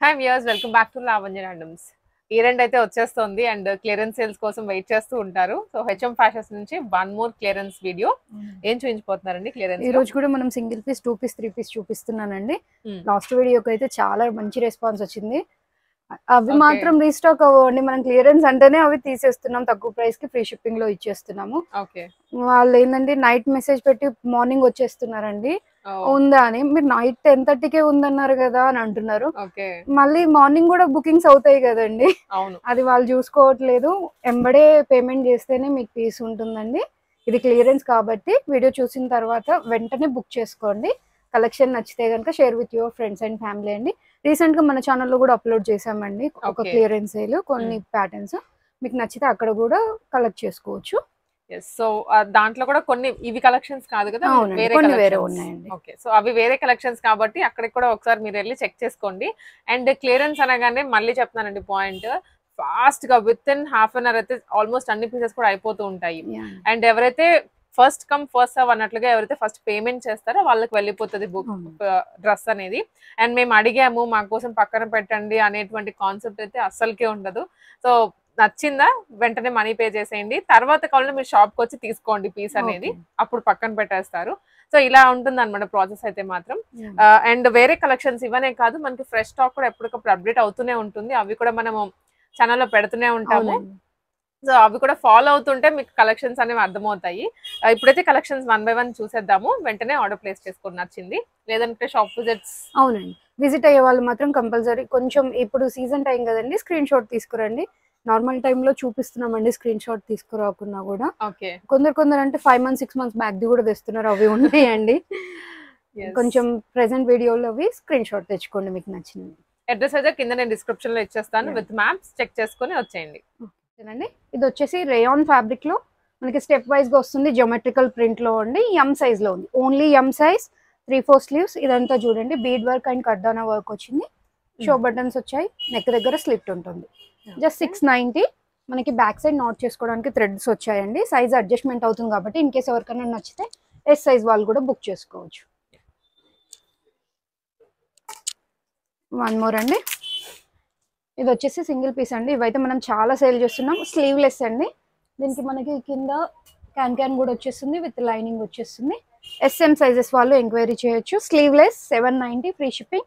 Hi viewers, welcome back to Lavanya randoms. Year అయితే వచ్చేస్తుంది and clearance sales కోసం wait చేస్తూ ఉంటారు. సో హెచ్ఎం ఫ్యాషన్స్ నుంచి వన్ మోర్ క్లియరెన్స్ వీడియో. ఏం చూపించబోతున్నారండి క్లియరెన్స్? ఈ రోజు కూడా మనం సింగిల్ పీస్, 2 పీస్, 3 పీస్ చూపిస్తున్నానండి. లాస్ట్ వీడియోకి అయితే చాలా మంచి రెస్పాన్స్ వచ్చింది. అవి మాత్రం రీస్టాక్ అవ్వండి, మనం క్లియరెన్స్ అంటేనే అవి తీసేస్తున్నాం, తక్కువ ప్రైస్ కి ఫ్రీ షిప్పింగ్ లో ఇచ్చేస్తున్నాము. వాళ్ళు ఏంటంటే నైట్ మెసేజ్ పెట్టి మార్నింగ్ వచ్చేస్తున్నారండి ఉందా అని. మీరు నైట్ 10:30కే ఉందన్నారు కదా అని అంటున్నారు. మళ్ళీ మార్నింగ్ కూడా బుకింగ్స్ అవుతాయి కదండి, అది వాళ్ళు చూసుకోవట్లేదు. ఎంబడే పేమెంట్ చేస్తేనే మీకు పీస్ ఉంటుందండి. ఇది క్లియరెన్స్ కాబట్టి వీడియో చూసిన తర్వాత వెంటనే బుక్ చేసుకోండి. కలెక్షన్ నచ్చితే కనుక share with your friends and family అండి. రీసెంట్ గా మన ఛానల్లో కూడా అప్లోడ్ చేసామండి ఒక క్లియరెన్స్ సేల్, కొన్ని ప్యాటర్న్స్. మీకు నచ్చితే అక్కడ కూడా కలెక్ట్ చేసుకోవచ్చు. సో దాంట్లో కూడా కొన్ని ఇవి కలెక్షన్స్ కాదు కదా, వేరే ఉన్నాయండి. ఓకే, సో అవి వేరే కలెక్షన్స్ కాబట్టి అక్కడికి కూడా ఒకసారి మీరు వెళ్ళి చెక్ చేసుకోండి. అండ్ క్లియరెన్స్ అనగానే మళ్ళీ చెప్తున్నానండి పాయింట్, ఫాస్ట్ గా within half an hour అయితే ఆల్మోస్ట్ అన్ని పీసెస్ కూడా అయిపోతూ ఉంటాయి. అండ్ ఎవరైతే ఫస్ట్ కమ్ ఫస్ట్ సర్వ్ అన్నట్లుగా ఎవరైతే ఫస్ట్ పేమెంట్ చేస్తారో వాళ్ళకి వెళ్ళిపోతుంది బుక్ డ్రెస్ అనేది. అండ్ మేము అడిగాము మా కోసం పక్కన పెట్టండి అనేటువంటి కాన్సెప్ట్ అయితే అస్సలకే ఉండదు. సో నచ్చిందా వెంటనే మనీ పే చేసేయండి, తర్వాత కావాలంటే మీరు షాప్కి వచ్చి తీసుకోండి పీస్ అనేది, అప్పుడు పక్కన పెట్టేస్తారు. సో ఇలా ఉంటుంది అనమాట ప్రాసెస్ అయితే మాత్రం. అండ్ వేరే కలెక్షన్స్ ఇవనే కాదు, మనకి ఫ్రెష్ స్టాక్ కూడా ఎప్పటికప్పుడు అప్డేట్ అవుతూనే ఉంటుంది. అవి కూడా మనము ఛానల్లో పెడుతూనే ఉంటాము. సో అవి కూడా ఫాలో అవుతుంటే మీకు కలెక్షన్స్ అనేవి అర్థమవుతాయి. ఇప్పుడైతే కలెక్షన్స్ 1 by 1 చూసేద్దాము. వెంటనే ఆర్డర్ ప్లేస్ చేసుకొని నచ్చింది, లేదంటే షాప్ విజిట్స్. అవునండి, విజిట్ అయ్యే వాళ్ళు మాత్రం కంపల్సరీ కొంచెం, ఇప్పుడు సీజన్ టైం కదండి, స్క్రీన్ షాట్ తీసుకురండి. నార్మల్ టైంలో చూపిస్తున్నామండి స్క్రీన్ షాట్ తీసుకురాకున్నా కూడా. కొందరు అంటే 5 months 6 months బ్యాక్ ది కూడా తెస్తున్నారు, అవి ఉన్నాయండి. కొంచెం ప్రెసెంట్ వీడియోలో అవి స్క్రీన్ షాట్ తెచ్చుకోండి మీకు నచ్చినవి. అడ్రస్ అయితే కింద నేను డిస్క్రిప్షన్ లో ఇచ్చేస్తాను, విత్ మ్యాప్స్ చెక్ చేసుకొని వచ్చేయండి. ఇది వచ్చేసి రేయాన్ ఫ్యాబ్రిక్ లో మనకి స్టెప్ వైజ్ గా వస్తుంది, జియోమెట్రికల్ ప్రింట్ లో అండి. ఎం సైజ్ లో ఉంది, ఓన్లీ ఎం సైజ్, 3/4 స్లీవ్స్. ఇదంతా చూడండి బీడ్ వర్క్ అండ్ కర్దానా వర్క్ వచ్చింది. షో బటన్స్ వచ్చాయి, నెక్ దగ్గర స్లిట్ ఉంటుంది. జస్ట్ 690. మనకి బ్యాక్ సైడ్ నాట్ చేసుకోవడానికి థ్రెడ్స్ వచ్చాయండి. సైజ్ అడ్జస్ట్మెంట్ అవుతుంది కాబట్టి ఇన్ కేస్ ఎవరికైనా నచ్చితే ఎస్ సైజ్ వాళ్ళు కూడా బుక్ చేసుకోవచ్చు. వన్ మోర్ అండి, ఇది వచ్చేసి సింగిల్ పీస్ అండి. ఇవైతే మనం చాలా సేల్ చేస్తున్నాం. స్లీవ్లెస్ అండి, దీనికి మనకి కింద క్యాన్ కూడా వచ్చేస్తుంది, విత్ లైనింగ్ వచ్చేస్తుంది. ఎస్ఎం సైజెస్ వాళ్ళు ఎంక్వైరీ చేయొచ్చు. Sleeveless 790 free shipping.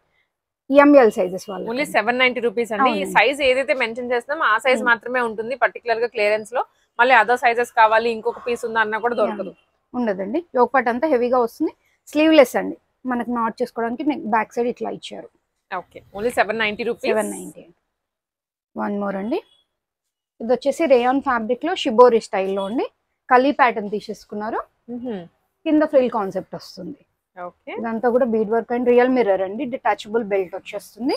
ML sizes వాళ్ళు ఓన్లీ 790 రూపీస్ అండి. ఈ సైజ్ ఏదైతే మెన్షన్ చేస్తున్నామో ఆ సైజ్ మాత్రమే ఉంటుంది పర్టికులర్ గా క్లియరెన్స్ లో. మళ్ళీ అదర్ సైజెస్ కావాలి, ఇంకొక పీస్ ఉందా అన్నా కూడా దొరకదు, ఉండదండి. యోక్ పార్ట్ అంతా హెవీగా వస్తుంది. స్లీవ్లెస్ అండి, మనకి నాట్ చేసుకోవడానికి బ్యాక్ సైడ్ ఇట్లా ఇచ్చారు. Okay, only 790 rupees. 790. One more అండి, ఇది వచ్చేసి రేయాన్ ఫ్యాబ్రిక్ లో షిబోరి స్టైల్లో అండి. కలీ ప్యాటర్న్ తీసేసుకున్నారు, కింద ఫ్రిల్ కాన్సెప్ట్ వస్తుంది. ఇదంతా కూడా bead work and real mirror అండి. డిటాచబుల్ బెల్ట్ వచ్చేస్తుంది.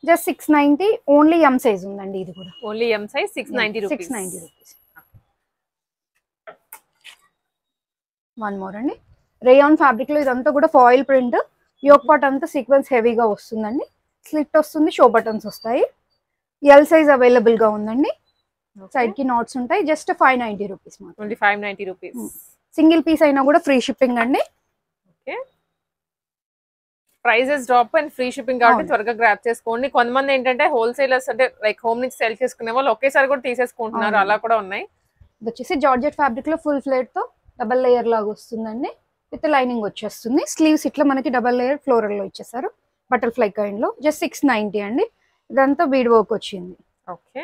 జస్ట్ 690. ఓన్లీ ఎం సైజ్ ఉందండి, ఇది కూడా only M size 690 rupees. One more అండి, రేయాన్ ఫ్యాబ్రిక్ లో ఇదంతా కూడా ఫాయిల్ ప్రింట్. యోక్ పార్ట్ అంతా సీక్వెన్స్ హెవీగా వస్తుందండి. స్లిట్ వస్తుంది, షో బటన్స్ వస్తాయి. ఎల్ సైజ్ అవైలబుల్ గా ఉందండి. సైడ్ కి నాట్స్ ఉంటాయి. Just 590 rupees. Only 590 rupees. Single piece అయినా కూడా ఫ్రీ షిప్పింగ్ అండి. Okay, prices drop and free shipping కాబట్టి త్వరగా గ్రాప్ చేసుకోండి. కొంతమంది ఏంటంటే హోల్సేలర్స్ అంటే లైక్ హోమ్ నుంచి సెల్ చేసుకునే వాళ్ళు ఒకేసారి కూడా తీసేసుకుంటున్నారు, అలా కూడా ఉన్నాయి. ఇది వచ్చేసి జార్జెట్ ఫ్యాబ్రిక్ లో ఫుల్ ఫ్లేట్ తో డబల్ లేయర్ లాగా వస్తుందండి, విత్ లైనింగ్ వచ్చేస్తుంది. స్లీవ్స్ ఇట్లా మనకి డబల్ లేయర్ ఫ్లోరల్ లో ఇచ్చేసారు, బటర్ఫ్లై కైండ్ లో. జస్ట్ 690 అండి. ఇదంతా బీడ్ వర్క్ వచ్చింది. ఓకే,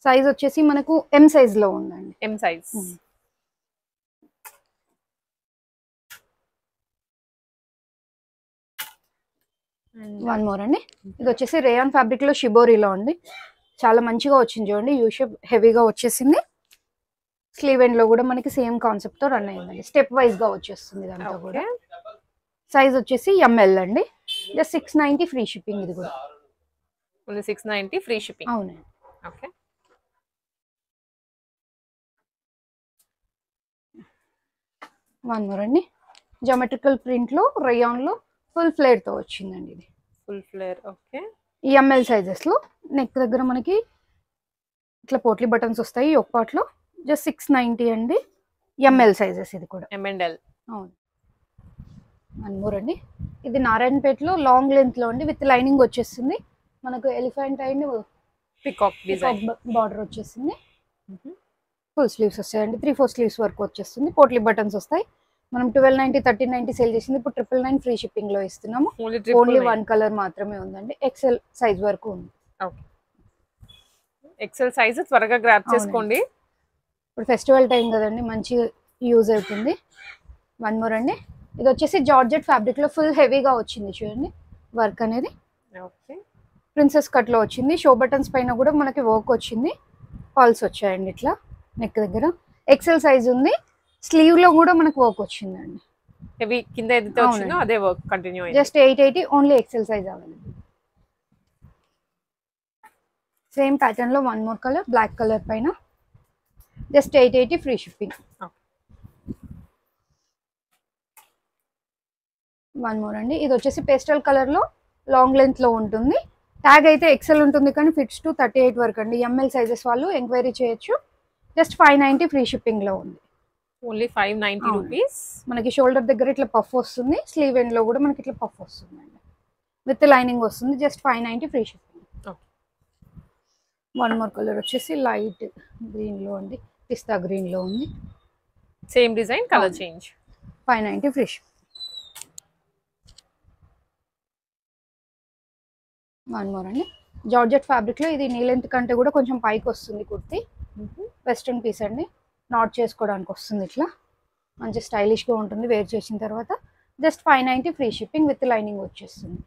సైజ్ వచ్చేసి మనకు ఎం సైజ్ లో ఉందండి. M size. వన్ మోర్ అండి, ఇది వచ్చేసి రేయాన్ ఫ్యాబ్రిక్ లో షిబోరిలో అండి. చాలా మంచిగా వచ్చింది చూడండి, యూ షేప్ హెవీగా వచ్చేసింది. స్లీవ్ ఎండ్ లో కూడా మనకి సేమ్ కాన్సెప్ట్ తో రన్ అయిందండి. స్టెప్ వైజ్ గా వచ్చేస్తుంది ఇదంతా కూడా. సైజ్ వచ్చేసి ఎంఎల్ అండి. Just 690 free shipping. ఇది కూడా ఓన్లీ 690 ఫ్రీ షిప్పింగ్. అవునండి. ఓకే, వన్ మోర్ అండి, జియోమెట్రికల్ ప్రింట్ లో రేయాన్ లో ఫుల్ ఫ్లేర్ తో వచ్చిందండి. ఇది full flare. Okay, ML sizes లో. నెక్ దగ్గర మనకి ఇట్లా పోట్లీ బటన్స్ వస్తాయి యోక్ పార్ట్ లో. జస్ట్ 690 అండి. ఎంఎల్ సైజెస్ ఇది కూడా. ఎంఎల్. అవును. వన్ మోర్ అండి, ఇది నారాయణపేటలో లాంగ్ లెంత్ లో అండి, విత్ లైనింగ్ వచ్చేస్తుంది. మనకు elephant and peacock design border వచ్చేసింది. ఫుల్ స్లీవ్స్ వస్తాయండి, 3-4 స్లీవ్స్ వరకు వచ్చేస్తుంది. పోట్లీ బటన్స్ వస్తాయి. మనం 1290 1390 సేల్ చేసింది, ఇప్పుడు 999 ఫ్రీ షిప్పింగ్ లో ఇస్తున్నాము. ఓన్లీ 1 కలర్ మాత్రమే ఉందండి, ఎక్సెల్ సైజ్ వరకు ఉంది. ఎక్సెల్ సైజ్ త్వరగా గ్రాబ్ చేసుకోండి. ఇప్పుడు ఫెస్టివల్ టైం కదండి, మంచి యూజ్ అవుతుంది. 1 మోర్ అండి, ఇది వచ్చేసి జార్జెట్ ఫ్యాబ్రిక్ లో ఫుల్ హెవీగా వచ్చింది చూడండి వర్క్ అనేది. ప్రిన్సెస్ కట్ లో వచ్చింది. షో బటన్స్ పైన కూడా మనకి వర్క్ వచ్చింది. పల్స్ వచ్చాయండి ఇట్లా నెక్ దగ్గర. ఎక్సెల్ సైజ్ ఉంది. స్లీవ్ లో కూడా మనకు వర్క్ వచ్చిందండి. హెవీ కింద ఏదైతే వచ్చిందో అదే వర్క్ కంటిన్యూ అయ్యింది. Just 880 only XL size available. Same pattern లో 1 మోర్ కలర్ బ్లాక్ కలర్ పైన జస్ట్ 880 ఫ్రీ షిప్పింగ్. 1 మోర్ అండి, ఇది వచ్చేసి పేస్టల్ కలర్ లో లాంగ్ లెంత్ లో ఉంటుంది. ట్యాగ్ అయితే ఎక్సెల్ ఉంటుంది కానీ ఫిట్స్ టు 38 వరకు అండి. ఎంఎల్ సైజెస్ వాళ్ళు ఎంక్వైరీ చేయొచ్చు. జస్ట్ 590 ఫ్రీ షిప్పింగ్ లో ఉంది. Only 590 rupees. మనకి షోల్డర్ దగ్గర ఇట్లా పఫ్ వస్తుంది, స్లీవ్ ఎండ్ లో కూడా మనకి ఇట్లా పఫ్ వస్తుంది అండి, విత్ లైనింగ్ వస్తుంది. Just 590 free shipping. 1 more colour వచ్చేసి లైట్ గ్రీన్ లో అండి, పిస్తా గ్రీన్ లో ఉంది. Same design colour change. 590 free shipping. 1 more అండి, జార్జెట్ ఫ్యాబ్రిక్ లో ఇది నీ లెంత్ కంటే కూడా కొంచెం పైకి వస్తుంది కుర్తి. వెస్ట్రన్ పీస్ అండి, నాట్ చేసుకోవడానికి వస్తుంది. ఇట్లా మంచి స్టైలిష్ గా ఉంటుంది వేర్ చేసిన తర్వాత. Just 590 free shipping with lining వచ్చేస్తుంది.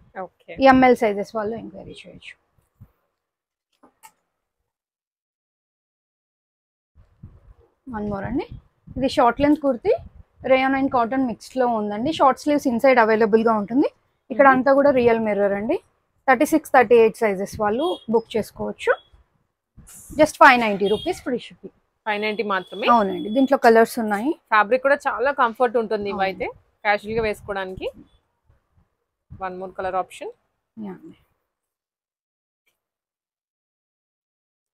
ఎంఎల్ సైజెస్ వాళ్ళు ఎంక్వైరీ చేయొచ్చు. 1 మోర్ అండి, ఇది short length kurti rayon and cotton mixed లో ఉందండి. షార్ట్ స్లీవ్స్ ఇన్సైడ్ అవైలబుల్ గా ఉంటుంది. ఇక్కడ అంతా కూడా రియల్ మిర్రర్ అండి. 36-38 సైజెస్ వాళ్ళు బుక్ చేసుకోవచ్చు. Just 590 rupees free shipping. 590 మాత్రమే. అవునండి, దీంట్లో కలర్స్ ఉన్నాయి. ఫ్యాబ్రిక్ కూడా చాలా కంఫర్ట్ ఉంటుంది. ఇవైతే క్యాజువల్ గా వేసుకోవడానికి. 1 మోర్ కలర్ ఆప్షన్.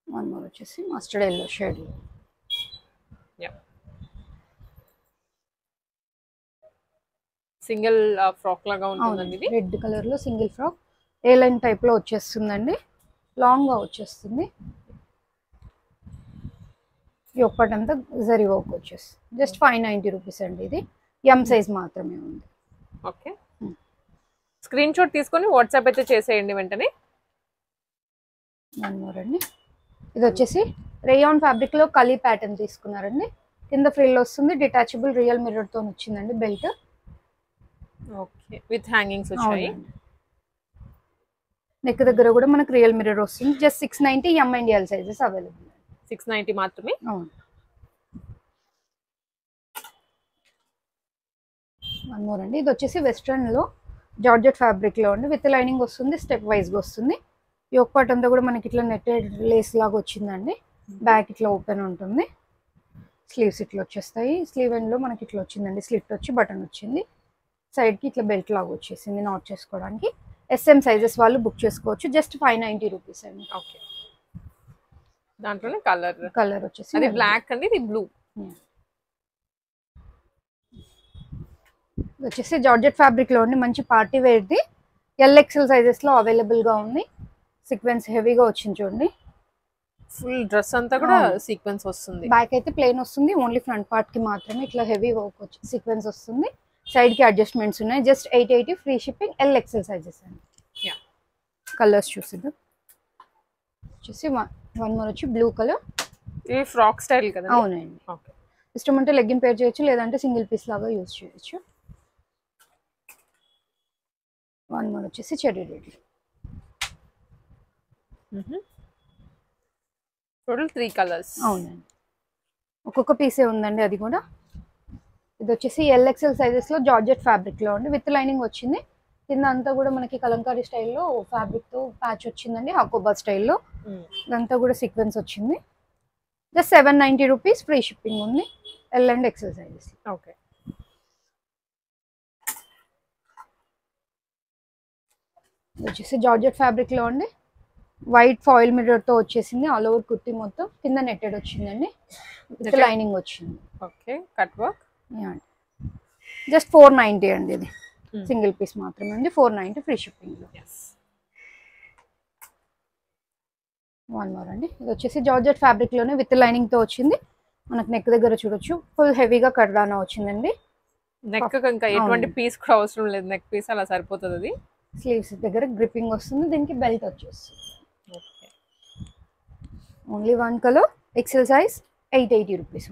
1 మోర్ వచ్చేసి mustard yellow shade. Single frock లాగా ఉంటుందండి ఇది. రెడ్ కలర్ లో సింగిల్ ఫ్రాక్ ఏ లైన్ టైప్ లో వచ్చేస్తుందండి, లాంగ్ గా వచ్చేస్తుంది. ఒక్కటంతా జరీ వర్క్ వచ్చేస్తుంది. జస్ట్ 590 రూపీస్ అండి. ఇది ఎం సైజ్ మాత్రమే ఉంది. ఓకే, స్క్రీన్ షాట్ తీసుకొని వాట్సాప్ అయితే చేసేయండి వెంటనే. 1 మోర్ అండి, ఇది వచ్చేసి రేయాన్ ఫ్యాబ్రిక్ లో కలీ ప్యాటర్న్ తీసుకున్నారండి. కింద ఫ్రిల్ వస్తుంది, డిటాచబుల్ రియల్ మిర్రర్ తో వచ్చిందండి బెల్ట్. ఓకే, విత్ హ్యాంగింగ్స్ వచ్చాయి. నెక్ దగ్గర కూడా మనకు రియల్ మిర్రర్ వస్తుంది. Just 690 M and L sizes available. 690 మాత్రమే. అవును. 1 మోర్ అండి, ఇది వచ్చేసి వెస్ట్రన్ లో జార్జెట్ ఫ్యాబ్రిక్ లో అండి, విత్ లైనింగ్ వస్తుంది. స్టెప్ వైజ్ గా వస్తుంది. యోక్ పార్ట్ అంతా కూడా మనకి ఇట్లా నెట్టెడ్ లేస్ లాగా వచ్చిందండి. బ్యాక్ ఇట్లా ఓపెన్ ఉంటుంది. స్లీవ్స్ ఇట్లా వచ్చేస్తాయి. స్లీవ్ ఎండ్ లో మనకి ఇట్లా వచ్చిందండి, స్లిట్ వచ్చి బటన్ వచ్చింది. సైడ్ కి ఇట్లా బెల్ట్ లాగా వచ్చేసింది నాట్ చేసుకోవడానికి. ఎస్ఎం సైజెస్ వాళ్ళు బుక్ చేసుకోవచ్చు. జస్ట్ 590 రూపీస్ అండి. ఓకే, దాంట్లోనే కలర్ వచ్చేసి అది బ్లాక్ అండి, ఇది బ్లూ. వచ్చేసి జార్జెట్ ఫ్యాబ్రిక్ లో ఉండి మంచి party wear the L XL sizes లో అవైలబుల్ గా ఉంది. సీక్వెన్స్ హెవీగా వచ్చింది చూడండి. ఫుల్ డ్రెస్ అంతా కూడా సీక్వెన్స్ వస్తుంది. బ్యాక్ అయితే ప్లెయిన్ వస్తుంది, ఓన్లీ ఫ్రంట్ పార్ట్ కి మాత్రమే ఇట్లా హెవీ వర్క్ వచ్చి సీక్వెన్స్ వస్తుంది. సైడ్ కి అడ్జస్ట్మెంట్స్ ఉన్నాయి. Just 880 free shipping. L XL sizes అండి. కలర్స్ చూసిద్దాం. వచ్చేసి 1 మోర్ వచ్చి బ్లూ కలర్. ఇది ఫ్రాక్ స్టైల్ కదా? అవునండి. ఇష్టం అంటే లెగ్గిన్ పేర్ చేయొచ్చు, లేదంటే సింగిల్ పీస్ లాగా యూజ్ చేయొచ్చు. 1 మోర్ వచ్చేసి చెర్రీ రెడ్. Total 3 colours. అవునండి, ఒక్కొక్క పీసే ఉందండి అది కూడా. ఇది వచ్చేసి ఎల్ఎక్స్ఎల్ సైజెస్ లో జార్జెట్ ఫ్యాబ్రిక్ లో అండి, విత్ లైనింగ్ వచ్చింది. కింద అంతా కూడా మనకి కలంకారీ స్టైల్లో ఫ్యాబ్రిక్ తో ప్యాచ్ వచ్చిందండి, హకోబా స్టైల్లో. ఇదంతా కూడా సీక్వెన్స్ వచ్చింది. జస్ట్ 790 రూపీస్ ఫ్రీ షిప్పింగ్ ఉంది. L and XL sizes. Okay, వచ్చేసి జార్జెట్ ఫ్యాబ్రిక్ లో అండి, వైట్ ఫాయిల్ మిర్రర్ తో వచ్చేసింది. ఆల్ ఓవర్ కుర్తి మొత్తం కింద నెట్టెడ్ వచ్చిందండి, విత్ లైనింగ్ వచ్చింది. Okay, cut work. జస్ట్ 490 అండి. ఇది సింగిల్ పీస్ మాత్రమే అండి. 490 ఫ్రీ షిప్పింగ్. వన్ మోర్ అండి. ఇది వచ్చేసి జార్జెట్ ఫ్యాబ్రిక్ లోనే విత్ లైనింగ్ తో వచ్చింది. మనకు నెక్ దగ్గర చూడొచ్చు ఫుల్ హెవీగా కర్దానా వచ్చిందండి. నెక్ ఇంకా ఎటువంటి పీస్ కూడా అవసరం లేదు, నెక్ పీస్ అలా సరిపోతుంది. అది స్లీవ్స్ దగ్గర గ్రిప్పింగ్ వస్తుంది, దీనికి బెల్ట్ వచ్చేస్తుంది. Only one colour, XL size, 880 rupees.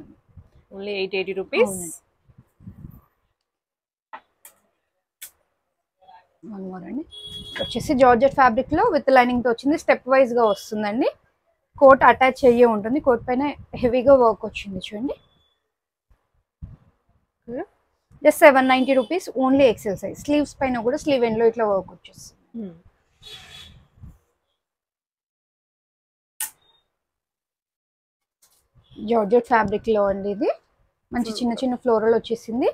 Only 880 rupees. One more అండి. వచ్చేసి జార్జెట్ ఫ్యాబ్రిక్ లో విత్ లైనింగ్ తో వచ్చింది, స్టెప్ వైజ్ గా వస్తుందండి. కోట్ అటాచ్ అయ్యే ఉంటుంది, కోట్ పైన హెవీగా వర్క్ వచ్చింది చూడండి. Just 790 rupees, only XL size. Sleeves పైన కూడా స్లీవ్ ఎండ్ లో ఇట్లా వర్క్ వచ్చేస్తుంది. జార్జెట్ ఫ్యాబ్రిక్ లో అండి ఇది, మంచి చిన్న చిన్న ఫ్లోరల్ వచ్చేసింది.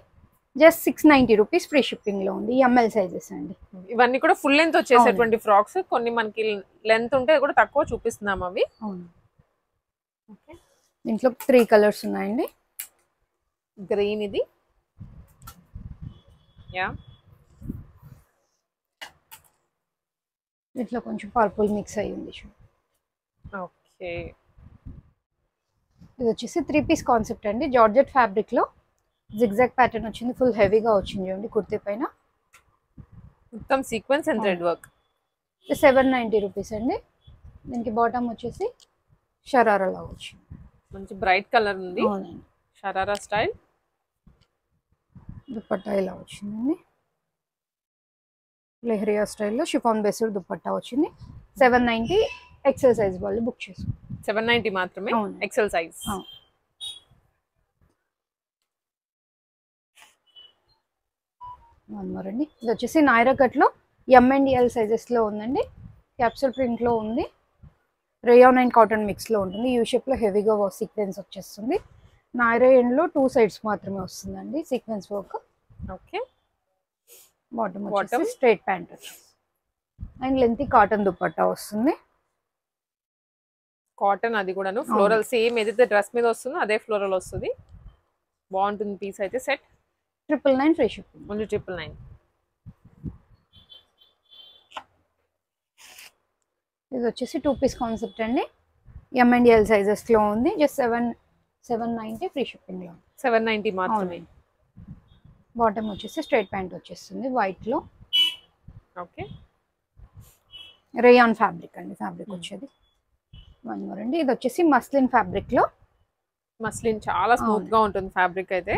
జస్ట్ 690 రూపీస్, ఫ్రీ షిప్పింగ్ లో ఉంది. ఎంఎల్ సైజెస్ అండి. ఇవన్నీ కూడా ఫుల్ లెంత్ వచ్చేసేటువంటి ఫ్రాక్స్. కొన్ని మనకి లెంత్ ఉంటే కూడా తక్కువ చూపిస్తున్నాం అవి. దీంట్లో 3 కలర్స్ ఉన్నాయండి. గ్రీన్ ఇది, ఇట్లా కొంచెం పర్పుల్ మిక్స్ అయ్యి ఉంది. ఓకే, ఇది వచ్చేసి 3 పీస్ కాన్సెప్ట్ అండి. జార్జెట్ ఫ్యాబ్రిక్ లో జిగ్జాగ్ ప్యాటర్న్ వచ్చింది, ఫుల్ హెవీగా వచ్చింది చూడండి. కుర్తీ పైన మొత్తం sequence and thread work. 790 rupees అండి. దీనికి బాటమ్ వచ్చేసి షరారా లా వచ్చింది, మంచి బ్రైట్ కలర్ ఉంది, షరారా స్టైల్. దుపట్టా ఇలా వచ్చిందండి, లెహరియా స్టైల్లో షిఫాన్ బేస్డ్ దుపట్టా వచ్చింది. 790, ఎక్సెల్ సైజ్ వాళ్ళు బుక్ చేసుకోండి. 790 మాత్రమే, ఎక్సెల్ సైజ్. వన్ మోర్ అండి. ఇది వచ్చేసి నాయరా కట్ లో ఎంఎండిఎల్ సైజెస్ లో ఉందండి. క్యాప్సూల్ ప్రింట్ లో ఉంది, రేయాన్ అండ్ కాటన్ మిక్స్ లో ఉంటుంది. యూ షేప్ లో హెవీగా సీక్వెన్స్ వచ్చేస్తుంది. నాయరా ఎండ్ లో 2 సైడ్స్ మాత్రమే వస్తుందండి సీక్వెన్స్ వర్క్. ఓకే, బాటమ్ వచ్చేసి straight pant and length cotton dupatta వస్తుంది. కాటన్, అది కూడాను ఫ్లోరల్, సేమ్ ఏదైతే డ్రెస్ మీద వస్తుందో అదే ఫ్లోరల్ వస్తుంది. బాగుంటుంది పీస్ అయితే. Set 999 free shipping. ఓన్లీ 999. ఇది వచ్చేసి 2 పీస్ కాన్సెప్ట్ అండి. ఎంఎండిఎల్ సైజెస్ లో ఉంది. జస్ట్ 790 ఫ్రీ షిప్పింగ్ లో. 790 మాత్రమే. బాటమ్ వచ్చేసి స్ట్రైట్ ప్యాంట్ వచ్చేస్తుంది వైట్ లో. ఓకే, రేయాన్ ఫ్యాబ్రిక్ అండి, ఫ్యాబ్రిక్ వచ్చేది. వన్ మోర్ అండి. ఇది వచ్చేసి మస్లిన్ ఫ్యాబ్రిక్ లో. మస్లిన్ చాలా స్మూత్ గా ఉంటుంది ఫ్యాబ్రిక్ అయితే.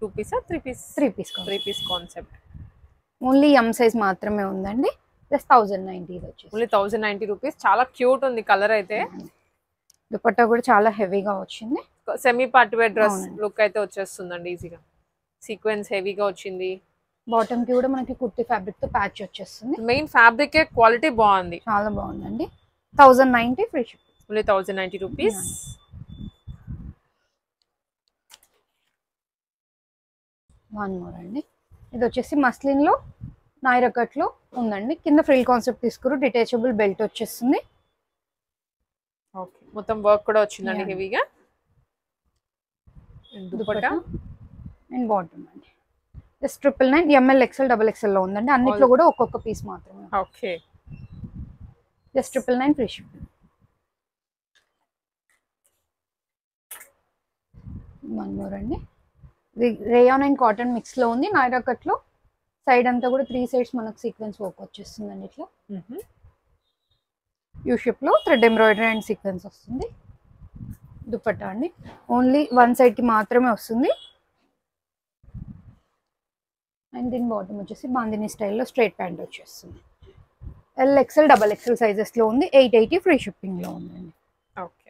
2 piece 3 piece? 3 piece concept. Only M size మాత్రమే ఉందండి. జస్ట్ 1090. ఇది వచ్చేసి ఓన్లీ 1090 రూపీస్. చాలా క్యూట్ ఉంది కలర్ అయితే. దుపట్టా కూడా చాలా హెవీగా వచ్చింది. Semi party wear dress look అయితే వచ్చేస్తుందండి ఈజీగా. సీక్వెన్స్ హెవీగా వచ్చింది. బాటమ్ కి కూడా మనకి కుర్తి ఫ్యాబ్రిక్ తో ప్యాచ్ వచ్చేస్తుంది. మెయిన్ ఫ్యాబ్రిక్ క్వాలిటీ బాగుంది, చాలా బాగుందండి. 1090 free shipping. Only 1090 rupees. One more అండి. ఇది వచ్చేసి మస్లిన్ లో నాయరా కట్ లో ఉందండి. కింద ఫ్రిల్ కాన్సెప్ట్ తీసుకురు, డిటాచబుల్ బెల్ట్ వచ్చేస్తుంది. ఓకే, మొత్తం వర్క్ కూడా వచ్చిందండి హెవీగా. దుపట్టా అండ్ బాటమ్ అండి. Just 999. M L XL double XL లో ఉందండి. అన్నిట్లో కూడా ఒక్కొక్క పీస్ మాత్రమే. Okay, just 999 free shipping. One more అండి. ఇది రేయాన్ అండ్ కాటన్ మిక్స్ లో ఉంది. నాయరా కట్ లో సైడ్ అంతా కూడా 3 సైడ్స్ మనకు సీక్వెన్స్ వర్క్ వచ్చేస్తుందండి. ఇట్లా యూ షేప్ లో థ్రెడ్ ఎంబ్రాయిడరీ అండ్ సీక్వెన్స్ వస్తుంది. దుపట్టా అండి ఓన్లీ 1 సైడ్ కి మాత్రమే వస్తుంది. అండ్ దీని బాటమ్ వచ్చేసి బాందిని స్టైల్లో స్ట్రైట్ ప్యాంట్ వచ్చేస్తుంది. L XL double XL sizes లో ఉంది. 880 ఫ్రీ షిప్పింగ్ లో ఉందండి. ఓకే,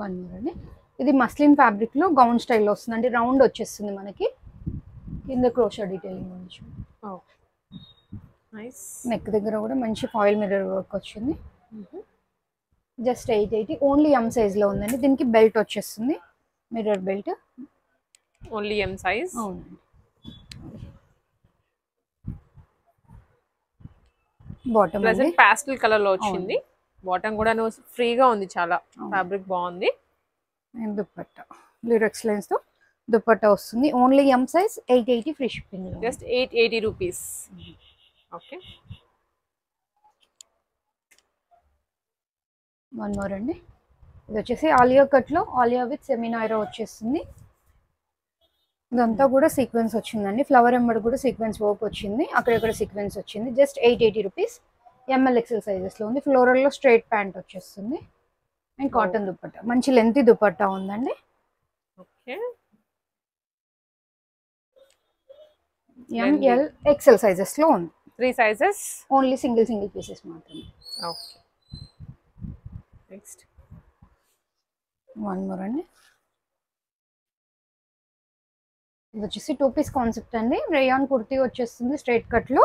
వన్ మోర్ అండి. ఇది మస్లిన్ ఫ్యాబ్రిక్ లో గౌన్ స్టైల్లో వస్తుందండి. రౌండ్ వచ్చేస్తుంది మనకి. కింద క్రోషా డీటెయిలింగ్ ఉంది. నెక్ దగ్గర కూడా మంచి ఫాయిల్ మిర్రర్ వర్క్ వచ్చింది. జస్ట్ 880. ఓన్లీ ఎం సైజ్ లో ఉందండి. దీనికి బెల్ట్ వచ్చేస్తుంది, mirror belt. Only M size. అవునండి. బాటమ్ ప్రెజెంట్ పాస్టల్ కలర్ లో వచ్చింది. బాటమ్ కూడా ఫ్రీగా ఉంది, చాలా ఫ్యాబ్రిక్ బాగుంది. అండ్ దుపట్టా లిరిక్స్ లైన్స్ తో దుపట్టా వస్తుంది. Only M size 880 free shipping. Just 880 rupees. Okay, one more అండి. ఇది వచ్చేసి ఆలియా కట్లో ఆలియా విత్ సెమినాయిరా వచ్చేస్తుంది. ఇదంతా కూడా సీక్వెన్స్ వచ్చిందండి. ఫ్లవర్ ఎంబర్ కూడా సీక్వెన్స్ వర్క్ వచ్చింది, అక్కడక్కడ సీక్వెన్స్ వచ్చింది. Just 880 rupees. ఎంఎల్ ఎక్సెల్ సైజెస్లో ఉంది. ఫ్లోరల్లో స్ట్రైట్ ప్యాంట్ వచ్చేస్తుంది అండ్ కాటన్ దుపట్టా, మంచి లెంతీ దుపట్టా ఉందండి. ఓకే, ఎంఎల్ ఎక్సెల్ సైజెస్లో ఉంది. 3 సైజెస్, ఓన్లీ సింగిల్ పీసెస్ మాత్రమే. ఓకే, నెక్స్ట్ వన్ మోర్ అండి. ఇది వచ్చేసి 2 పీస్ కాన్సెప్ట్ అండి. రేయాన్ కుర్తీ వచ్చేస్తుంది స్ట్రైట్ కట్లో.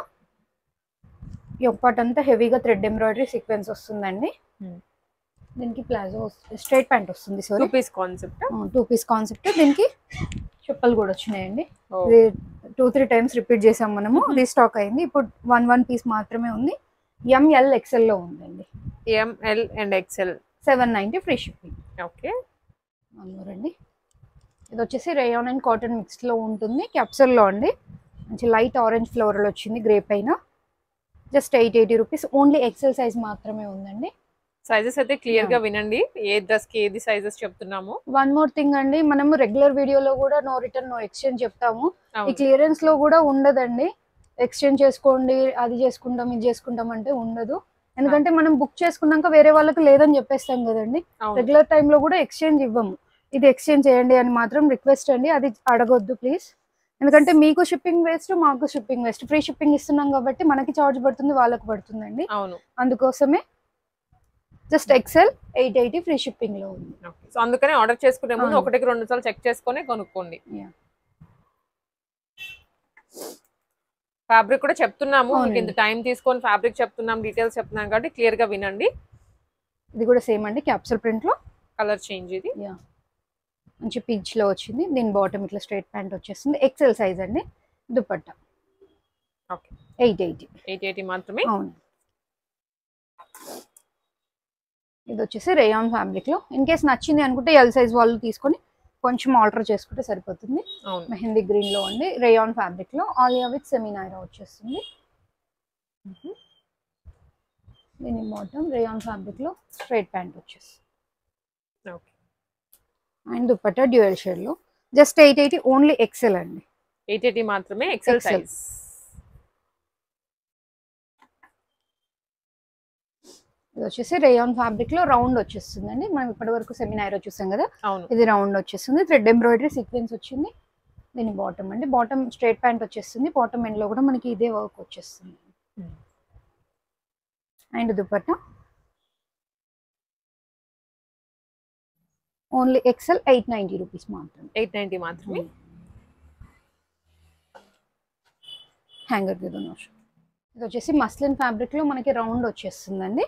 ఈ ఒక్కటి అంతా హెవీగా థ్రెడ్ ఎంబ్రాయిడరీ సీక్వెన్స్ వస్తుందండి. దీనికి ప్లాజో స్ట్రైట్ ప్యాంట్ వస్తుంది. Sorry, 2 piece concept. 2 piece concept. దీనికి చెప్పలు కూడా వచ్చినాయండి. ఇది 2-3 టైమ్స్ రిపీట్ చేసాం మనము. రీస్టాక్ అయింది. ఇప్పుడు 1 పీస్ మాత్రమే ఉంది. ఎంఎల్ ఎక్సెల్ లో ఉందండి. ML and XL 790 free shipping. Okay, అండి. ఇది వచ్చేసి రేయాన్ అండ్ కాటన్ మిక్స్ లో ఉంటుంది. క్యాప్సూల్ లో అండి. మంచి లైట్ ఆరెంజ్ ఫ్లోరల్ వచ్చింది గ్రే పైన. Just 880 rupees. Only XL size మాత్రమే ఉందండి. సైజెస్ అయితే క్లియర్ గా వినండి, ఏ డ్రెస్ కి ఏది సైజెస్ చెప్తున్నాము. వన్ మోర్ థింగ్ అండి, మనము రెగ్యులర్ వీడియోలో కూడా నో రిటర్న్ నో ఎక్స్చేంజ్ చెప్తాము. ఈ క్లియరెన్స్ లో కూడా ఉండదండి. ఎక్స్చేంజ్ చేసుకోండి, అది చేసుకుంటాం, ఇది చేసుకుంటాం అంటే ఉండదు. ఎందుకంటే మనం బుక్ చేసుకున్నాక వేరే వాళ్ళకి లేదని చెప్పేస్తాం కదండి. రెగ్యులర్ టైంలో కూడా ఎక్స్చేంజ్ ఇవ్వము. ఇది ఎక్స్చేంజ్ చేయండి అని మాత్రం రిక్వెస్ట్ అండి, అది అడగొద్దు ప్లీజ్. ఎందుకంటే మీకు షిప్పింగ్ వేస్ట్, మాకు షిప్పింగ్ వేస్ట్. ఫ్రీ షిప్పింగ్ ఇస్తున్నాం కాబట్టి మనకి చార్జ్ పడుతుంది, వాళ్ళకి పడుతుందండి. అవును, అందుకోసమే జస్ట్ ఎక్సెల్ 880 ఫ్రీ షిప్పింగ్ లో ఉంది. సో అందుకనే ఆర్డర్ చేసుకునే ముందు 1-2 సార్లు చెక్ చేసుకొని కొనుక్కోండి. ఫ్యాబ్రిక్ కూడా చెప్తున్నాము, ఇంత టైం తీసుకొని ఫ్యాబ్రిక్ చెప్తున్నాం, డీటెయిల్స్ చెప్తున్నాం కాబట్టి క్లియర్ గా వినండి. ఇది కూడా సేమ్ అండి, క్యాప్సూల్ ప్రింట్ లో. కలర్ చేంజ్ ఇది. మంచి పీచ్ లో వచ్చింది. దీని బాటమ్ ఇట్లా స్ట్రైట్ ప్యాంట్ వచ్చేస్తుంది. ఎక్సెల్ సైజ్ అండి. దుపట్టా ఓకే, 880 మాత్రమే. అవును. ఇది వచ్చేసి రేయాన్ ఫ్యాబ్రిక్ లో. ఇన్ కేస్ నచ్చింది అనుకుంటే ఎల్ సైజ్ వాళ్ళు తీసుకొని కొంచెం ఆల్టర్ చేసుకుంటే సరిపోతుంది. మెహందీ గ్రీన్ లో అండి. రేయాన్ ఫ్యాబ్రిక్ లో ఆలియా విత్ సెమినాయిరా వచ్చేస్తుంది. దీని బాటమ్ రేయాన్ ఫ్యాబ్రిక్ లో స్ట్రైట్ ప్యాంట్ వచ్చేస్తుంది. అండ్ దుపట్టా డ్యూయల్ షేడ్ లో. జస్ట్ 880. ఓన్లీ ఎక్సెల్ అండి. 880 మాత్రమే, ఎక్సెల్ సైజ్. ఇది వచ్చేసి రేయాన్ ఫ్యాబ్రిక్ లో రౌండ్ వచ్చేస్తుందండి. మనం ఇప్పటి వరకు సెమినాయిరా చూసాం కదా, ఇది రౌండ్ వచ్చేస్తుంది. థ్రెడ్ ఎంబ్రాయిడరీ సీక్వెన్స్ వచ్చింది. దీని బాటమ్ అండి. బాటమ్ స్ట్రైట్ ప్యాంట్ వచ్చేస్తుంది. బాటమ్ ఎండ్ లో కూడా మనకి ఇదే వర్క్ వచ్చేస్తుంది. అండ్ దుపట్టా ఓన్లీ ఎక్సెల్ 890 రూపీస్ మాత్రమే. 890 మాత్రమే. హ్యాంగర్ ది దోనోష్. ఇది వచ్చేసి మస్లిన్ ఫ్యాబ్రిక్ లో మనకి రౌండ్ వచ్చేస్తుందండి.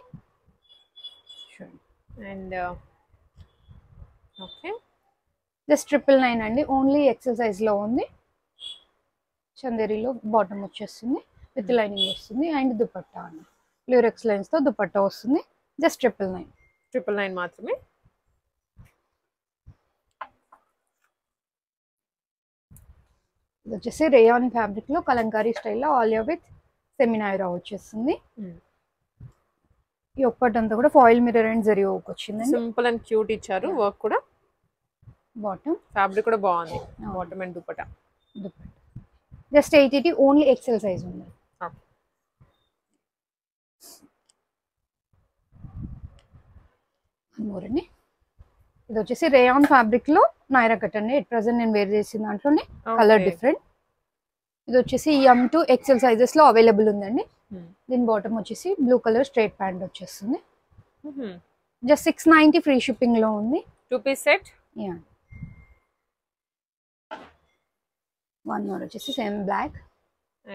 అండ్ ఓకే, జస్ట్ 999 అండి. ఓన్లీ ఎక్సెల్ సైజ్ లో ఉంది. చందేరీలో బాటమ్ వచ్చేస్తుంది, విత్ లైనింగ్ వస్తుంది. అండ్ దుపట్టా అండి, ల్యూరెక్స్ లైన్స్ తో దుపట్టా వస్తుంది. జస్ట్ 999 మాత్రమే. ఇది వచ్చేసి రేయాన్ ఫ్యాబ్రిక్ లో కలంకారీ స్టైల్లో ఆలియా విత్ సెమినాయిరా వచ్చేస్తుంది. ఈ ఒక్కటంతా కూడా ఫాయిల్ మిర్రర్ అండ్ జరీ వర్క్ వచ్చింది. సింపుల్ అండ్ క్యూట్ ఇచ్చారు. వర్క్ కూడా, బాటమ్ ఫ్యాబ్రిక్ కూడా బాగుంది. Bottom and dupatta. Just 880. Only XL size ఉంది. మోరండి. ఇది వచ్చేసి రేయాన్ ఫ్యాబ్రిక్ లో నైరా కట్ అండి. ఎట్ ప్రెసెంట్ నేను వేర్ చేసిన దాంట్లోనే కలర్ డిఫరెంట్. ఇది వచ్చేసి ఎం టు ఎక్సెల్ సైజెస్ లో అవైలబుల్ ఉందండి. దీని బాటమ్ వచ్చేసి బ్లూ కలర్ స్ట్రైట్ ప్యాంట్ వచ్చేస్తుంది. జస్ట్ 690 ఫ్రీ షిప్పింగ్ లో ఉంది. 2 పీస్ సెట్. వన్ మోర్ వచ్చేసి సేమ్ బ్లాక్.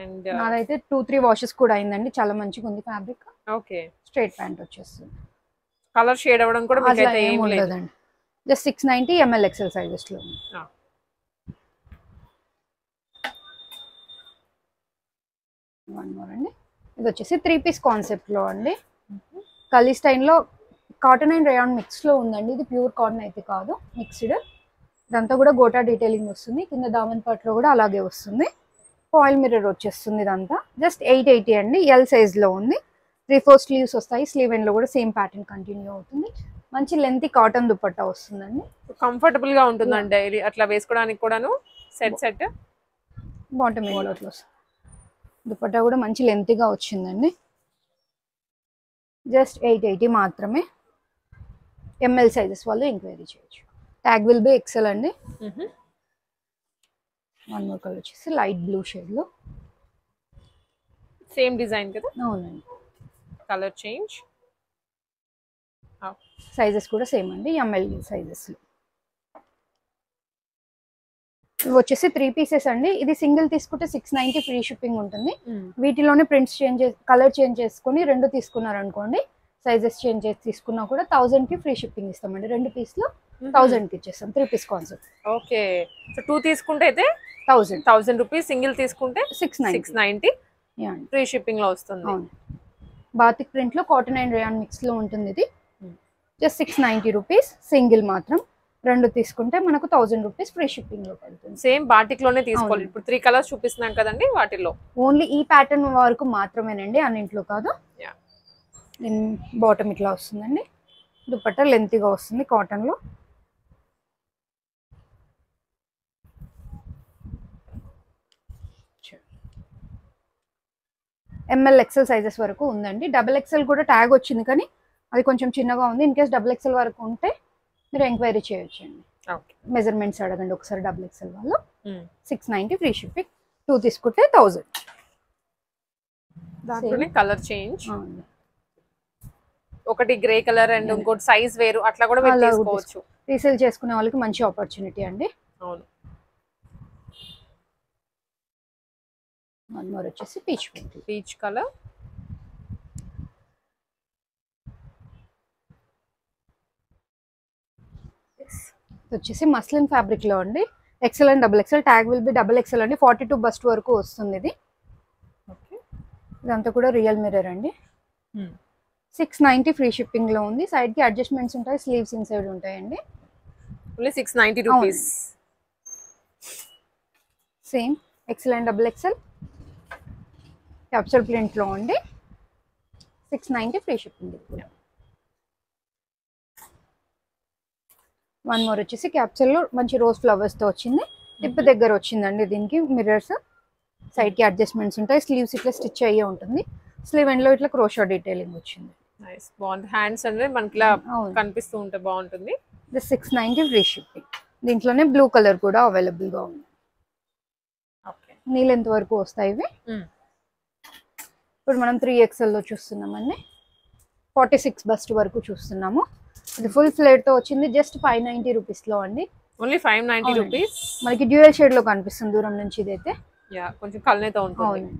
అండ్ నాదైతే 2-3 వాషెస్ కూడా అయిందండి. చాలా మంచిగా ఉంది ఫ్యాబ్రిక్. ఓకే, స్ట్రైట్ ప్యాంట్ వచ్చేస్తుంది. కలర్ షేడ్ అవ్వడం కూడా మీకు అయితే ఏం లేదండి. జస్ట్ 690 ఎంఎల్ ఎక్సెల్ సైజెస్ లో. వన్ మోర్ అండి. ఇది వచ్చేసి 3 పీస్ కాన్సెప్ట్ లో అండి. కలీ స్టైన్ లో కాటన్ అండ్ రేయాన్ మిక్స్ లో ఉందండి. ఇది ప్యూర్ కాటన్ అయితే కాదు, మిక్స్డ్. ఇదంతా కూడా గోటా డీటెయిలింగ్ వస్తుంది. కింద దామన్ పార్ట్ లో కూడా అలాగే వస్తుంది. ఫాయిల్ మిర్రర్ వచ్చేస్తుంది. ఇదంతా జస్ట్ 880 అండి. ఎల్ సైజ్ లో ఉంది. 3/4 స్లీవ్స్ వస్తాయి. స్లీవ్ ఎండ్ లో కూడా సేమ్ ప్యాటర్న్ కంటిన్యూ అవుతుంది. మంచి లెంత్ కాటన్ దుపట్టా వస్తుందండి. కంఫర్టబుల్ గా ఉంటుందండి డైలీ అట్లా వేసుకోవడానికి కూడాను. సెట్ బాటమ్ ఎండ్ లో దుపట్టా కూడా మంచి లెంత్ గా వచ్చిందండి. జస్ట్ 880 మాత్రమే. ఎంఎల్ సైజెస్ వాళ్ళు ఎంక్వైరీ చేయొచ్చు. ట్యాగ్ విల్ బి ఎక్సెల్ అండి. వన్ మోర్ కలర్ వచ్చేసి లైట్ బ్లూ షేడ్ లో సేమ్ డిజైన్ కదా. అవునండి. Colour change. సైజెస్ కూడా సేమ్ అండి. ఎంఎల్ సైజెస్ ఇవి వచ్చేసి 3 పీసెస్ అండి. ఇది సింగిల్ తీసుకుంటే 690 ఫ్రీ షిప్పింగ్ ఉంటుంది. వీటిలోనే ప్రింట్స్ కలర్ చేంజ్ చేసుకొని 2 తీసుకున్నారు అనుకోండి, సైజెస్ చేంజ్ చేసి తీసుకున్నా కూడా 1000 కి ఫ్రీ షిప్పింగ్ ఇస్తామండి. 2 పీస్లో 1000 కి ఇచ్చేస్తాం. 3 పీస్ కాన్సెప్ట్. ఓకే. సో 2 తీసుకుంటే అయితే 1000 రూపీస్, సింగిల్ తీసుకుంటే 690 ఫ్రీ షిప్పింగ్ లో వస్తుంది. అవును. బాతిక్ ప్రింట్ లో కాటన్ అండ్ రేయాన్ మిక్స్ లో ఉంటుంది. ఇది జస్ట్ 690 రూపీస్. సింగిల్ మాత్రం 2 తీసుకుంటే మనకు 1000 రూపీస్ ఫ్రీ షిప్పింగ్ లో పడుతుంది. సేమ్ బాటిక్ లోనే తీసుకోవాలి. ఇప్పుడు 3 కలర్స్ చూపిస్తున్నాం కదండి, వాటిలో ఓన్లీ ఈ ప్యాటర్న్ వరకు మాత్రమేనండి, అన్నింట్లో కాదు. బాటమ్ ఇట్లా వస్తుందండి. దుపట్టా లెంతీగా వస్తుంది కాటన్ లో. ఎంఎల్ ఎక్సెల్ సైజెస్ వరకు ఉందండి. డబుల్ ఎక్సెల్ కూడా ట్యాగ్ వచ్చింది కానీ అది కొంచెం చిన్నగా ఉంది. ఇన్ కేస్ డబుల్ ఎక్సెల్ వరకు ఉంటే మీరు ఎంక్వైరీ చేయొచ్చండి. మెజర్మెంట్స్ అడగండి ఒకసారి. డబుల్ ఎక్సెల్ వాళ్ళు 690 ఫ్రీ షిప్పింగ్. 2 తీసుకుంటే 1000. దాంట్లోనే కలర్ చేంజ్. ఒకటి గ్రే కలర్ అండ్ ఇంకోటి సైజ్ వేరు, అట్లా కూడా మీరు తీసుకోవచ్చు. రీసేల్ చేసుకునే వాళ్ళకి మంచి ఆపర్చునిటీ అండి. అవును. వన్ మోర్ వచ్చేసి పీచ్ కలర్. వచ్చేసి మస్లిన్ ఫ్యాబ్రిక్ లో అండి. XL and double XL. Tag will be double XL అండి. 42 బస్ట్ వరకు వస్తుంది ఇది. ఇదంతా కూడా రియల్ మిర్రర్ అండి. 690 ఫ్రీ షిప్పింగ్ లో ఉంది. సైడ్ కి అడ్జస్ట్మెంట్స్ ఉంటాయి. స్లీవ్స్ ఇన్సైడ్ ఉంటాయండి. Only 690 rupees. Same XL and double XL capsule print లో అండి. 690 ఫ్రీ షిప్పింగ్. వన్ మోర్ వచ్చేసి క్యాప్సూల్ లో మంచి రోజ్ ఫ్లవర్స్ తో వచ్చింది. టిప్ దగ్గర వచ్చిందండి దీనికి మిర్రర్స్. సైడ్ కి అడ్జస్ట్మెంట్స్ ఉంటాయి. స్లీవ్స్ ఇట్లా స్టిచ్ అయ్యే ఉంటుంది. స్లీవ్ ఎండ్ లో ఇట్లా క్రోషా డీటెయిలింగ్ వచ్చింది. నైస్, బాగుంది. హ్యాండ్స్ అంటే మనకి ఇలా కనిపిస్తూ ఉంటే బాగుంటుంది. 690 ఫ్రీ షిప్పింగ్. దీంట్లోనే బ్లూ కలర్ కూడా అవైలబుల్ గా ఉంది. నీళ్ళు ఎంత వరకు వస్తాయి ఇవి. ఇప్పుడు మనం 3XL లో చూస్తున్నామండి. 46 బస్ట్ వరకు చూస్తున్నాము. ఇది ఫుల్ ఫ్లేర్ తో వచ్చింది. జస్ట్ 590 రూపీస్ లో అండి. Only 590 rupees. మనకి డ్యూయల్ షేడ్ లో కనిపిస్తుంది దూరం నుంచి. ఇదైతే కొంచెం కలనేతో ఉంటుంది.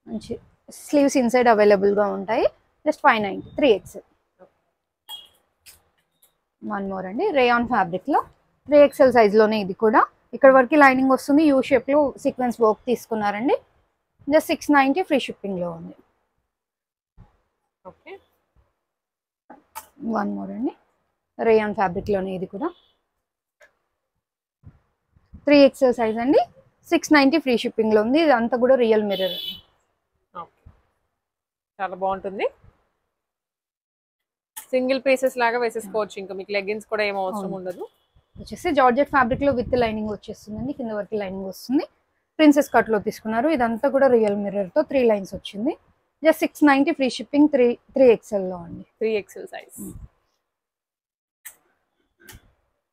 మంచి స్లీవ్స్ ఇన్సైడ్ అవైలబుల్ గా ఉంటాయి. జస్ట్ 590. 3XL. వన్ మోర్ అండి. రేయాన్ ఫ్యాబ్రిక్ లో 3XL సైజ్ లోనే ఇది కూడా. ఇక్కడ వరకు లైనింగ్ వస్తుంది. యూ షేప్ లో సీక్వెన్స్ వర్క్ తీసుకున్నారండి. జస్ట్ 690 ఫ్రీ షిప్పింగ్ లో ఉంది. ఓకే. వన్ మోర్ అండి. రేయాన్ ఫ్యాబ్రిక్ లోనే ఇది కూడా 3XL సైజ్ అండి. 690 ఫ్రీ షిప్పింగ్ లో ఉంది. ఇదంతా కూడా రియల్ మిర్రర్. చాలా బాగుంటుంది. సింగిల్ పీసెస్ లాగా వేసేసుకోవచ్చు. ఇంకా మీకు లెగ్గిన్స్ కూడా ఏం అవసరం ఉండదు. వచ్చేసి జార్జెట్ ఫ్యాబ్రిక్ లో విత్ లైనింగ్ వచ్చేస్తుందండి. కింద వరకు లైనింగ్ వస్తుంది. ప్రిన్సెస్ కట్ లో తీసుకున్నారు. ఇదంతా కూడా రియల్ మిర్రర్ తో 3 లైన్స్ వచ్చింది. Just 690 free shipping. 3XL లో అండి. 3XL size.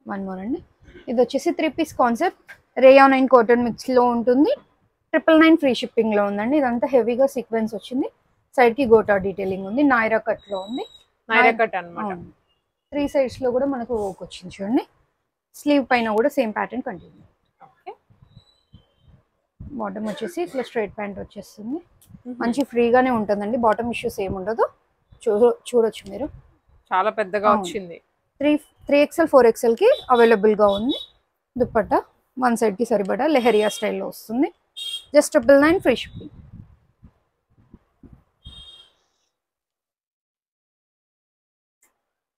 వన్ మోర్ అండి. ఇది వచ్చేసి 3 piece concept. Rayon and cotton mix లో ఉంటుంది. 999 ఫ్రీ షిప్పింగ్ లో ఉందండి. ఇదంతా హెవీగా సీక్వెన్స్ వచ్చింది. సైడ్ కి గోటా డీటెయిలింగ్ ఉంది. నాయరా కట్ లో ఉంది. నాయరా కట్ అన్నమాట. 3 సైడ్స్ లో కూడా మనకు వర్క్ వచ్చింది చూడండి. స్లీవ్ పైన కూడా సేమ్ ప్యాటర్న్ కంటిన్యూ. బాటమ్ వచ్చేసి ఇట్లా స్ట్రైట్ ప్యాంట్ వచ్చేస్తుంది. మంచి ఫ్రీగానే ఉంటుందండి. బాటమ్ ఇష్యూస్ ఏమి ఉండదు. చూడొచ్చు మీరు. చాలా పెద్దగా వచ్చింది. 3XL 4XL కి అవైలబుల్ గా ఉంది. దుపట్టా వన్ సైడ్ కి సరిపడా లెహరియా స్టైల్లో వస్తుంది. Just 999 free shipping.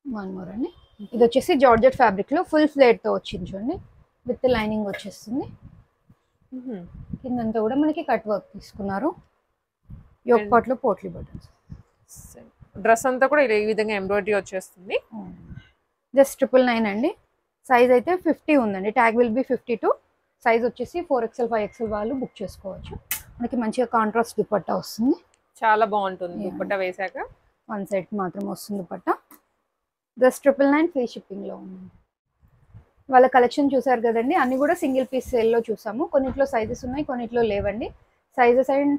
One more అండి. ఇది వచ్చేసి జార్జెట్ ఫ్యాబ్రిక్ లో ఫుల్ ఫ్లేట్ తో వచ్చింది చూడండి, విత్ లైనింగ్ వచ్చేస్తుంది. కిందంతా కూడా మనకి కట్ వర్క్ తీసుకున్నారు. యోక్ పార్ట్ లో పోట్లీ బటన్స్. డ్రెస్ అంతా కూడా ఈ విధంగా ఎంబ్రాయిడరీ వచ్చేస్తుంది. జస్ట్ 999 అండి. సైజ్ అయితే 50 ఉందండి, ట్యాగ్ విల్ బి 52. సైజ్ వచ్చేసి 4XL 5XL వాళ్ళు బుక్ చేసుకోవచ్చు. మనకి మంచిగా కాంట్రాస్ట్ దుపట్టా వస్తుంది, చాలా బాగుంటుంది దుపట్టా వేసాక. వన్ సైడ్ మాత్రం వస్తుంది దుపట్టా. జస్ట్ 999 ఫ్రీ షిప్పింగ్ లో ఉంది. వాళ్ళ కలెక్షన్ చూసారు కదండి, అన్ని కూడా సింగిల్ పీస్ సేల్ లో చూసాము. కొన్నిట్లో సైజెస్ ఉన్నాయి, కొన్నిట్లో లేవండి. సైజెస్ అండ్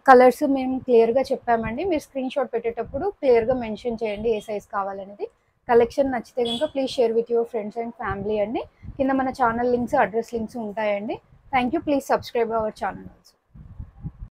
కలర్స్ మేము క్లియర్ గా చెప్పామండి. మీరు స్క్రీన్ షాట్ పెట్టేటప్పుడు క్లియర్ గా మెన్షన్ చేయండి ఏ సైజ్ కావాలనేది. కలెక్షన్ నచ్చితే కనుక please share with your friends and family అండి. కింద మన ఛానల్ లింక్స్, అడ్రస్ లింక్స్ ఉంటాయండి. Thank you. Please subscribe our channel also.